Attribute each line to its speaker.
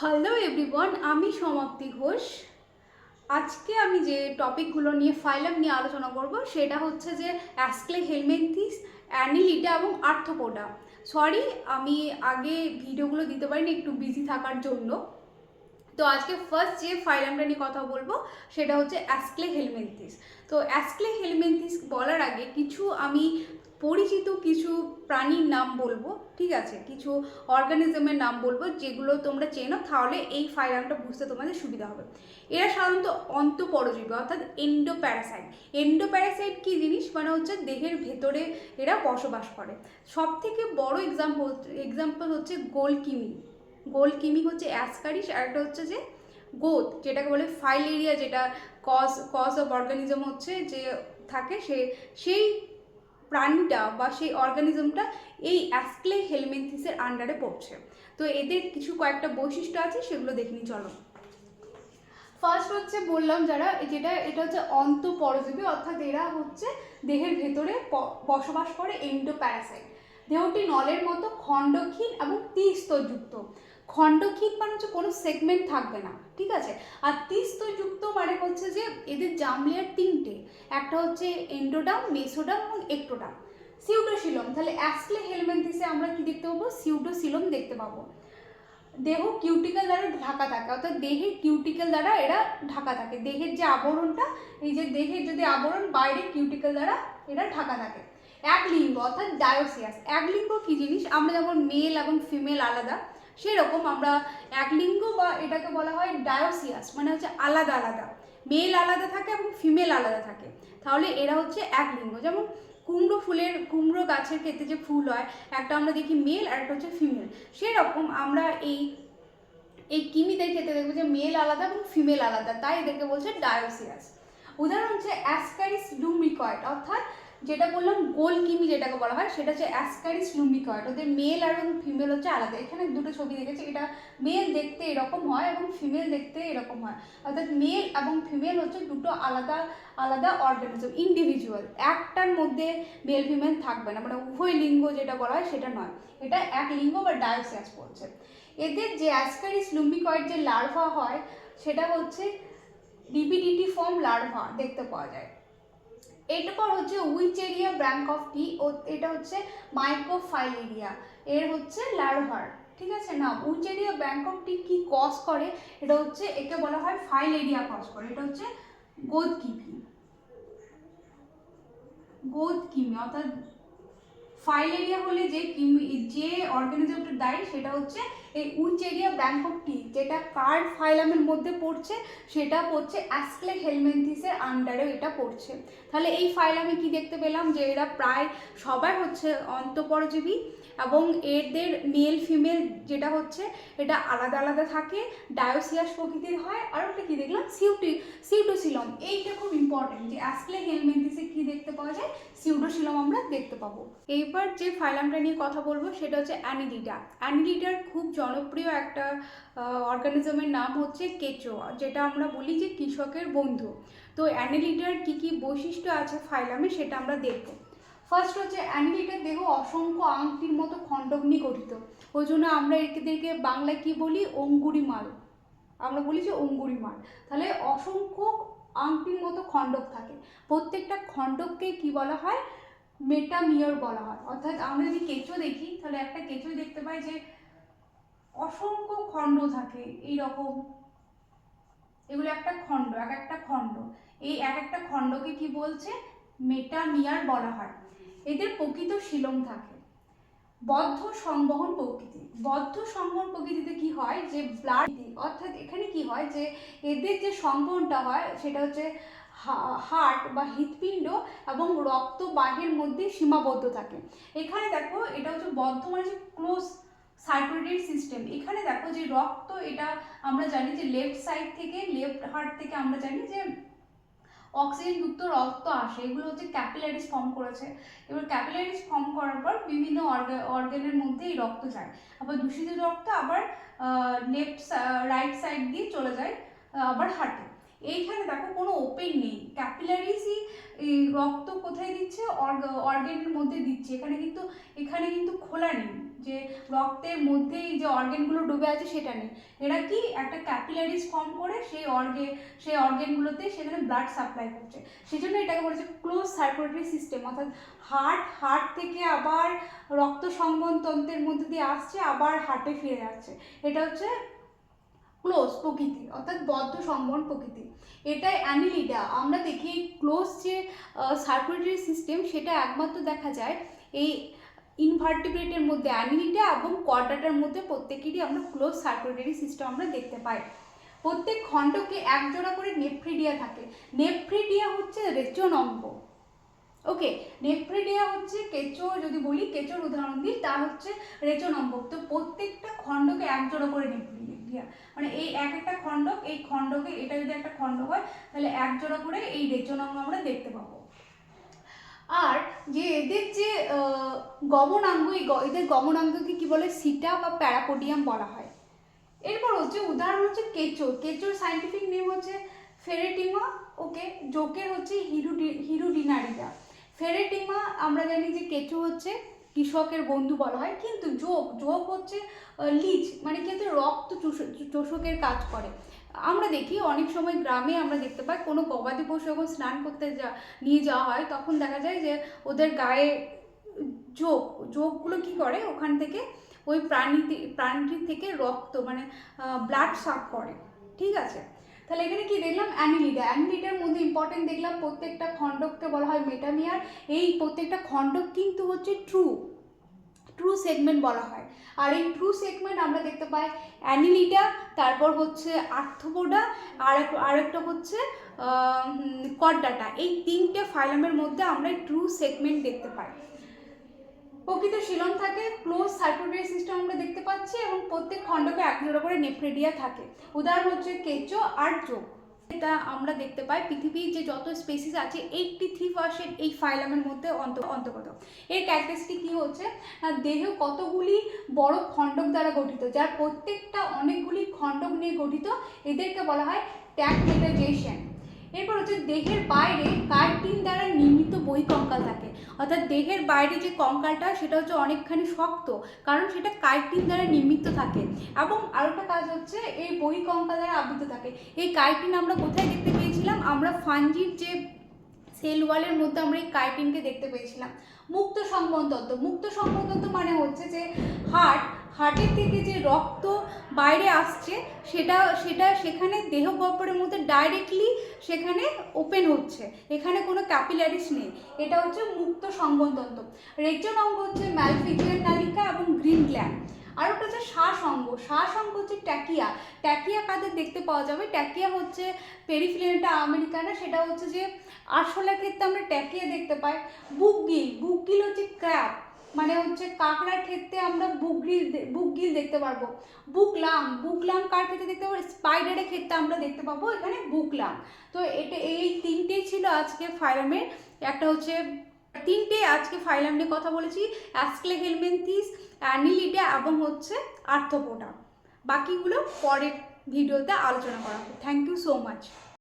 Speaker 1: Hello everyone, আমি সমাপ্তি ঘোষ। আজকে আমি যে টপিকগুলো নিয়ে ফাইলাম নিয়ে আলোচনা করব সেটা হচ্ছে যে অ্যাস্ক্লেহেলমিনথিস, অ্যানিলিডা এবং আর্থ্রোপোডা। সরি, আমি আগে ভিডিওগুলো দিতে পারিনি, একটু বিজি থাকার জন্য। তো আজকে ফার্স্ট যে ফাইলামটা নিয়ে কথা বলবো সেটা হচ্ছে অ্যাস্ক্লেহেলমিনথিস। তো অ্যাস্ক্লেহেলমিনথিস বলার আগে কিছু আমি পরিচিত কিছু প্রাণীর নাম বলবো, ঠিক আছে? কিছু অর্গানিজমের নাম বলবো যেগুলো তোমরা চেনো, তাহলে এই ফাইলামটা বুঝতে তোমাদের সুবিধা হবে। এরা সাধারণত অন্তঃপরজীবী অর্থাৎ এন্ডোপ্যারাসাইট। এন্ডোপ্যারাসাইট কি জিনিস, মানে হচ্ছে দেহের ভেতরে এরা বসবাস করে। সব থেকে বড় এক্সাম্পল হচ্ছে গোলকিমি। গোলকিমি হচ্ছে অ্যাসকারিস, আর একটা হচ্ছে যে গোথ, যেটাকে বলে ফাইলেরিয়া, যেটা কজ অফ অর্গানিজম হচ্ছে যে থাকে সেই প্রাণীটা বা সেই অর্গানিজমটা এই অ্যাস্ক্লেহেলমিনথিসের আন্ডারে পড়ছে। তো এদের কিছু কয়েকটা বৈশিষ্ট্য আছে, সেগুলো দেখিনি, চলো। ফার্স্ট হচ্ছে বললাম এটা হচ্ছে অন্তঃপরজীবী, অর্থাৎ এরা হচ্ছে দেহের ভেতরে বসবাস করে, এন্ডোপ্যারাসাইট। দেহটি নলের মতো খণ্ডহীন এবং ত্রিস্তরযুক্ত। খণ্ডহীন মানে হচ্ছে কোনো সেগমেন্ট থাকবে না, ঠিক আছে? আর ত্রিস্তরযুক্ত মানে হচ্ছে যে এদের জার্ম লেয়ার তিনটে, একটা হচ্ছে এন্ডোডার্ম, মেসোডার্ম এবং একটোডার্ম। সিউডোসিলম, তাহলে অ্যাস্ক্লেহেলমিনথিসে আমরা কি দেখতে পাবো? সিউডোসিলম দেখতে পাবো। দেহ কিউটিক্যাল দ্বারা ঢাকা থাকে, অর্থাৎ দেহের কিউটিক্যাল দ্বারা এরা ঢাকা থাকে। দেহের যে আবরণটা, এই যে দেহের যদি আবরণ, বাইরে কিউটিক্যাল দ্বারা এরা ঢাকা থাকে। এক লিঙ্গ অর্থাৎ ডায়োসিয়াস। এক লিঙ্গ কি জিনিস? আমরা যেমন মেল এবং ফিমেল আলাদা, সেরকম আমরা এক লিঙ্গ বা এটাকে বলা হয় ডায়োসিয়াস, মানে হচ্ছে আলাদা আলাদা। মেল আলাদা থাকে এবং ফিমেল আলাদা থাকে, তাহলে এরা হচ্ছে এক লিঙ্গ। যেমন কুমড়ো গাছের ক্ষেত্রে যে ফুল হয়, একটা আমরা দেখি মেল আর একটা হচ্ছে ফিমেল, সেরকম আমরা এই কিমিদের ক্ষেত্রে দেখবো যে মেল আলাদা এবং ফিমেল আলাদা, তাই এদেরকে বলছে ডায়োসিয়াস। উদাহরণ হচ্ছে অ্যাসকারিস লুম্বিকয়েড, অর্থাৎ যেটা বললাম গোল কিমি যেটাকে বলা হয় সেটা হচ্ছে অ্যাসকারিস লুম্বিকয়েড। ওদের মেল আর এবং ফিমেল হচ্ছে আলাদা। এখানে দুটো ছবি দেখেছি, এটা মেল দেখতে এরকম হয় এবং ফিমেল দেখতে এরকম হয়, অর্থাৎ মেল এবং ফিমেল হচ্ছে দুটো আলাদা আলাদা অর্গানিজম, ইন্ডিভিজুয়াল। একটার মধ্যে মেল ফিমেল থাকবে না, মানে উভয় লিঙ্গ যেটা বলা হয় সেটা নয়, এটা এক লিঙ্গ বা ডায়োসিয়াস বলছে। এদের যে অ্যাসকারিস লুম্বিকয়েড যে লার্ভা হয় সেটা হচ্ছে ডিপিডিটি ফর্ম লার্ভা দেখতে পাওয়া যায়। এরপর হচ্ছে উইচেরিয়া ব্র্যাঙ্কফটি, ও এটা হচ্ছে মাইক্রোফাইলেরিয়া, এর হচ্ছে লার্ভার, ঠিক আছে না? উইচেরিয়া ব্র্যাঙ্কফটি কি কজ করে? এটা হচ্ছে, একে বলা হয় ফাইলেরিয়া কজ করে। এটা হচ্ছে গোদকিমি অর্থাৎ ফাইলেরিয়া হলে যে অর্গানিজমটা দায়ী সেটা হচ্ছে এই উইচেরিয়া ব্র্যাঙ্কফটি, যেটা কার ফাইলামের মধ্যে পড়ছে? সেটা পড়ছে অ্যাস্ক্লেহেলমিনথিসের আন্ডারে, এটা পড়ছে। তাহলে এই ফাইলামে কি দেখতে পেলাম? যে এরা প্রায় সবাই হচ্ছে অন্তঃপরজীবী এবং এদের মেল ফিমেল যেটা হচ্ছে এটা আলাদা আলাদা থাকে, ডায়োসিয়াস প্রকৃতির হয়। আর ওটা কি দেখলাম? সিউডোসিলম। এইটা খুব ইম্পর্টেন্ট যে অ্যাস্ক্লেহেলমিনথিসে কি দেখতে পাওয়া যায়? সিউডোসিলম আমরা দেখতে পাবো। এইবার যে ফাইলামটা নিয়ে কথা বলবো সেটা হচ্ছে অ্যানিলিডা। অ্যানিলিডার খুব জনপ্রিয় একটা অর্গানিজমের নাম হচ্ছে কেঁচো, যেটা আমরা বলি যে কৃষকের বন্ধু। তো অ্যানিলিডার কি কি বৈশিষ্ট্য আছে ফাইলামে সেটা আমরা দেখব। ফার্স্ট হচ্ছে অ্যানিলিডার দেহ অসংখ্য আংটির মতো খণ্ডক নিয়ে গঠিত, ওই জন্য আমরা এদেরকে বাংলায় কি বলি? অঙ্গুরিমাল। আমরা বলি যে অঙ্গুরিমাল। তাহলে অসংখ্য আংটির মতো খণ্ডক থাকে, প্রত্যেকটা খণ্ডককে কি বলা হয়? মেটামিয়ার বলা হয়। অর্থাৎ আমরা যদি কেঁচো দেখি তাহলে একটা কেঁচো দেখতে পাই যে অসংখ্য খণ্ড থাকে এইরকম, এগুলো একটা খণ্ড, এক একটা খণ্ড, এই এক একটা খণ্ডকে কি বলছে? মেটামিয়ার বলা হয়। এদের প্রকৃত শিলম থাকে। বদ্ধ সংবহন প্রকৃতি। বদ্ধ সংবহন প্রকৃতিতে কি হয়? যে ব্লাড, অর্থাৎ এখানে কি হয়? যে এদের যে সংবহনটা হয় সেটা হচ্ছে হার্ট বা হৃৎপিণ্ড এবং রক্ত বাহের মধ্যে সীমাবদ্ধ থাকে। এখানে দেখো, এটা হচ্ছে বদ্ধ মানে যে ক্লোজ সার্কুলেটরি সিস্টেম। এখানে দেখো যে রক্ত, এটা আমরা জানি যে লেফট সাইড থেকে, লেফট হার্ট থেকে আমরা জানি যে অক্সিজেনযুক্ত রক্ত আসে, এগুলো হচ্ছে ক্যাপিলারিজ ফর্ম করেছে। এবার ক্যাপিলারিজ ফর্ম করার পর বিভিন্ন অর্গানের মধ্যে এই রক্ত যায়, আবার দূষিত রক্ত আবার রাইট সাইড দিয়ে চলে যায় আবার হার্টে। এইখানে দেখো কোনো ওপেন নেই, ক্যাপিলারিজই রক্ত কোথায় দিচ্ছে? অর্গানের মধ্যে দিচ্ছে, এখানে কিন্তু খোলা নেই। যে রক্তের মধ্যেই যে অর্গানগুলো ডুবে আছে সেটা নেই। এরা কি একটা ক্যাপিলারিজ ফর্ম করে সেই অর্গানগুলোতে সেখানে ব্লাড সাপ্লাই করছে, সেই জন্য এটাকে বলেছে ক্লোজ সার্কুলেটরি সিস্টেম। অর্থাৎ হার্ট থেকে আবার রক্ত সংবহন তন্ত্রের মধ্যে দিয়ে আসছে, আবার হার্টে ফিরে যাচ্ছে। এটা হচ্ছে ক্লোজ প্রকৃতি, অর্থাৎ বদ্ধ সংবহন প্রকৃতি। এটাই অ্যানিলিডা। আমরা দেখি ক্লোজ যে সার্কুলেটরি সিস্টেম সেটা একমাত্র দেখা যায় এই ইনভার্টিব্রেটের মধ্যে, অ্যানিলিডা এবং কর্ডাটার মধ্যে প্রত্যেকেরই আমরা ক্লোজ সার্কুলেটরি সিস্টেম আমরা দেখতে পাই। প্রত্যেক খণ্ডকে একজোড়া করে নেফ্রিডিয়া থাকে। নেফ্রিডিয়া হচ্ছে রেচন অঙ্গ। ওকে, নেফ্রিডিয়া হচ্ছে কেঁচো, যদি বলি কেঁচোর উদাহরণ দিই তা হচ্ছে রেচন অঙ্গ। তো প্রত্যেকটা খণ্ডকে একজোড়া করে নেফ্রিডিয়া, মানে এই একটা খণ্ডক, এই খণ্ডকে এটা যদি একটা খণ্ড হয় তাহলে একজোড়া করে এই রেচন অঙ্গ আমরা দেখতে পাবো। আর যে এদের যে গমনাঙ্গ, এদের গমনাঙ্গকে কি বলে, সিটা বা প্যারাপোডিয়াম বলা হয়। এরপর হচ্ছে উদাহরণ হচ্ছে কেঁচো। কেঁচোর সাইন্টিফিক নেম হচ্ছে ফেরেটিমা। ওকে, জোকের হচ্ছে হিরুডিনারিডা। ফেরেটিমা আমরা জানি যে কেঁচো হচ্ছে কৃষকের বন্ধু বলা হয়, কিন্তু যোগ হচ্ছে লিচ, মানে কিন্তু রক্ত চোষকের কাজ করে। আমরা দেখি অনেক সময় গ্রামে আমরা দেখতে পাই কোনো গবাদি পশু যখন স্নান করতে নিয়ে যাওয়া হয় তখন দেখা যায় যে ওদের গায়ে যোগগুলো কি করে, ওখান থেকে ওই প্রাণীটির থেকে রক্ত মানে ব্লাড সাক করে। ঠিক আছে, তাহলে এখানে কি দেখলাম, অ্যানিলিডার মধ্যে ইম্পর্টেন্ট দেখলাম প্রত্যেকটা খণ্ডককে বলা হয় মেটামিয়ার। এই প্রত্যেকটা খণ্ডক কিন্তু হচ্ছে ট্রু সেগমেন্ট বলা হয়। আর এই ট্রু সেগমেন্ট আমরা দেখতে পাই অ্যানিলিডা, তারপর হচ্ছে আর্থ্রোপোডা, আরেকটা হচ্ছে কর্ডাটা। এই তিনটে ফাইলামের মধ্যে আমরা ট্রু সেগমেন্ট দেখতে পাই। প্রকৃত শিলন থাকে, ক্লোজ সার্কুলেটরি সিস্টেম আমরা দেখতে পাচ্ছি, এবং প্রত্যেক খণ্ডকে একজোড়া করে নেফ্রিডিয়া থাকে। উদাহরণ হচ্ছে কেঁচো আর যোগ। এটা আমরা দেখতে পাই পৃথিবীর যে যত স্পেসিস আছে 83% এই ফাইলামের মধ্যে অন্তর্গত। এর ক্যারেক্টারিস্টিক কি হচ্ছে, দেহ কতগুলি বড় খণ্ডক দ্বারা গঠিত, যার প্রত্যেকটা অনেকগুলি খণ্ডক নিয়ে গঠিত, এদেরকে বলা হয় ট্যাগমেটাইজেশন। এরপর হচ্ছে দেহের বাইরে কাইটিন দ্বারা নির্মিত বহিঃকঙ্কাল থাকে। অর্থাৎ দেহের বাইরে যে কঙ্কালটা সেটা হচ্ছে অনেকখানি শক্ত, কারণ সেটা কাইটিন দ্বারা নির্মিত থাকে। এবং আরেকটা কাজ হচ্ছে এই বহিঃকঙ্কাল দ্বারা আবৃত থাকে। এই কাইটিন আমরা কোথায় দেখতে পেয়েছিলাম, আমরা ফাঞ্জির যে সেল ওয়ালের মধ্যে আমরা এই কাইটিনকে দেখতে পেয়েছিলাম। মুক্ত সংবহন তন্ত্র। মুক্ত সংবহন তন্ত্র মানে হচ্ছে যে হার্টের থেকে যে রক্ত বাইরে আসছে সেটা সেখানে দেহ গহ্বরের মধ্যে ডাইরেক্টলি সেখানে ওপেন হচ্ছে, এখানে কোনো ক্যাপিলারিস নেই। এটা হচ্ছে মুক্ত সংবহন তন্ত্র। রেচন অঙ্গ হচ্ছে ম্যালফিজিয়ান নালিকা এবং গ্রিন গ্ল্যান্ড। আর একটা হচ্ছে শ্বাস অঙ্গ হচ্ছে ট্যাকিয়া কাদের দেখতে পাওয়া যাবে, ট্যাকিয়া হচ্ছে পেরিফ্লেনেটা আমেরিকানা, সেটা হচ্ছে যে আরশোলার ক্ষেত্রে আমরা ট্যাকিয়া দেখতে পাই। বুকগিল হচ্ছে ক্র্যাব, মানে হচ্ছে কাঁকড়ার ক্ষেত্রে আমরা বুকগিল দেখতে পারবো। বুকলাম কার ক্ষেত্রে দেখতে পাবো, স্পাইডারের ক্ষেত্রে আমরা দেখতে পাবো এখানে বুকলাম। তো এই তিনটেই ছিল আজকে ফাইলামের, একটা হচ্ছে তিনটে আজকে ফাইলাম নিয়ে কথা বলেছি, অ্যাস্ক্লেহেলমিনথিস, অ্যানিলিডা এবং হচ্ছে আর্থ্রোপোডা। বাকিগুলো পরের ভিডিওতে আলোচনা করা হবে। Thank you so much.